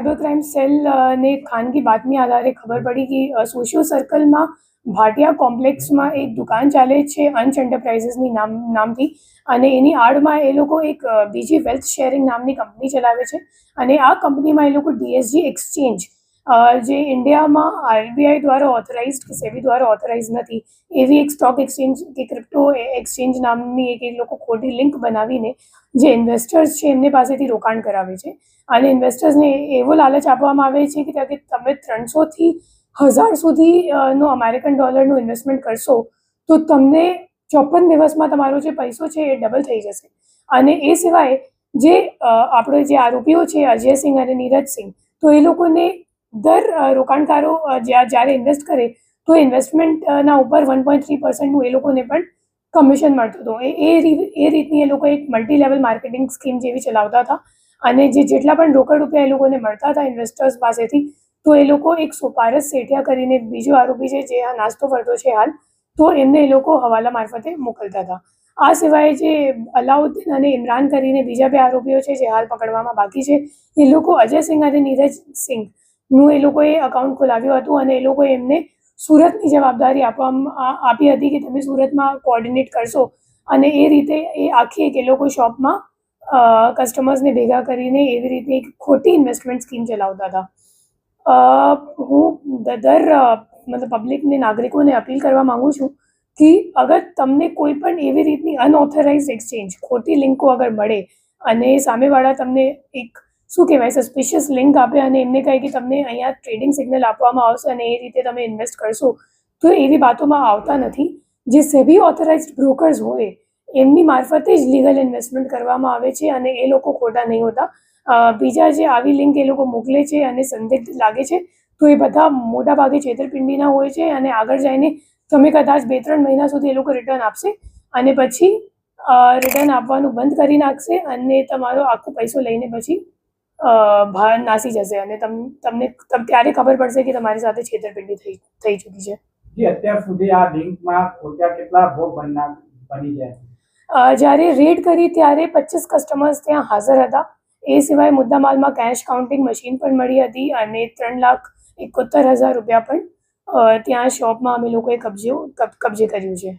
Cyber crime cell ને ખાનગી બાતમી આધારે ખબર પડી કે સોશિયો સર્કલમાં ભાટિયા કોમ્પ્લેક્સમાં એક દુકાન ચાલે છે અંશ એન્ટરપ્રાઇઝીસની નામથી, અને એની આડમાં એ લોકો એક બીજી વેલ્થ શેરિંગ નામની કંપની ચલાવે છે. અને આ કંપનીમાં એ લોકો DSG એક્સચેન્જ, જે ઇન્ડિયામાં RBI દ્વારા ઓથોરાઇઝડ કે સેબી દ્વારા ઓથોરાઇઝ નથી એવી એક સ્ટોક એક્સચેન્જ કે ક્રિપ્ટો એક્સચેન્જ નામની એક એ લોકો ખોટી લિંક બનાવીને જે ઇન્વેસ્ટર્સ છે એમને પાસેથી રોકાણ કરાવે છે. અને ઇન્વેસ્ટર્સને એવો લાલચ આપવામાં આવે છે કે તમે 300થી 1000 સુધીનો અમેરિકન ડોલરનું ઇન્વેસ્ટમેન્ટ કરશો તો તમને 54 દિવસમાં તમારો જે પૈસો છે એ ડબલ થઈ જશે. અને એ સિવાય જે આપણે જે આરોપીઓ છે અજય સિંહ અને નીરજ સિંહ, તો એ લોકોને દર રોકાણકારો જ્યારે ઇન્વેસ્ટ કરે તો ઇન્વેસ્ટમેન્ટના ઉપર 1.3% એ લોકોને પણ કમિશન મળતું હતું. એ રીતની એ લોકો એક મલ્ટી લેવલ માર્કેટિંગ સ્કીમ જેવી ચલાવતા હતા. અને જેટલા પણ રોકડ રૂપિયા એ લોકોને મળતા હતા ઇન્વેસ્ટર્સ પાસેથી, તો એ લોકો એક સોપારસ સેઠિયા કરીને બીજો આરોપી છે જે આ નાસ્તો ફરતો છે હાલ, તો એમને એ લોકો હવાલા મારફતે મોકલતા હતા. આ સિવાય જે અલાઉદ્દીન અને ઇમરાન કરીને બીજા 2 આરોપીઓ છે જે હાલ પકડવામાં બાકી છે, એ લોકો અજય સિંહ અને નીરજ સિંહનું એ લોકોએ અકાઉન્ટ ખોલાવ્યું હતું. અને એ લોકોએ એમને સુરતની જવાબદારી આપી હતી કે તમે સુરતમાં કોઓર્ડિનેટ કરશો, અને એ રીતે એ આખી એક એ લોકો શોપમાં કસ્ટમર્સને ભેગા કરીને એવી રીતે એક ખોટી ઇન્વેસ્ટમેન્ટ સ્કીમ ચલાવતા હતા. હું મતલબ પબ્લિકને, નાગરિકોને અપીલ કરવા માગું છું કે અગર તમને કોઈ પણ એવી રીતની અનઓથોરાઇઝ એક્સચેન્જ ખોટી લિંકો અગર મળે અને સામેવાળા તમને એક શું કહેવાય સસ્પિશિયસ લિંક આપે અને એમને કહે કે તમને અહીંયા ટ્રેડિંગ સિગ્નલ આપવામાં આવશે અને એ રીતે તમે ઇન્વેસ્ટ કરશો, તો એવી બાતોમાં આવતા નથી. જે સેબી ઓથોરાઇઝડ બ્રોકર્સ હોય એમની મારફતે જ લીગલ ઇન્વેસ્ટમેન્ટ કરવામાં આવે છે અને એ લોકો ખોટા નહીં હોતા. બીજા જે આવી લિંક એ લોકો મોકલે છે અને સંદિગ્ધ લાગે છે તો એ બધા મોટા ભાગે છેતરપિંડીના હોય છે. અને આગળ જઈને તમે કદાચ 2-3 મહિના સુધી એ લોકો રિટર્ન આપશે અને પછી રિટર્ન આપવાનું બંધ કરી નાખશે અને તમારો આખો પૈસો લઈને પછી બહાર નાસી જશે અને તમને ત્યારે ખબર પડશે કે તમારી સાથે છેતરપિંડી થઈ ચૂકી છે. અત્યાર સુધી આ લિંકમાં ખોટા કેટલા ભોગ બની જાય? જ્યારે રેડ કરી ત્યારે 25 કસ્ટમર્સ ત્યાં હાજર હતા. એ સિવાય મુદ્દામાલમાં કેશ કાઉન્ટિંગ મશીન પણ મળી હતી અને 3,71,000 રૂપિયા પણ ત્યાં શોપમાં અમે લોકોએ કબજે કર્યું છે.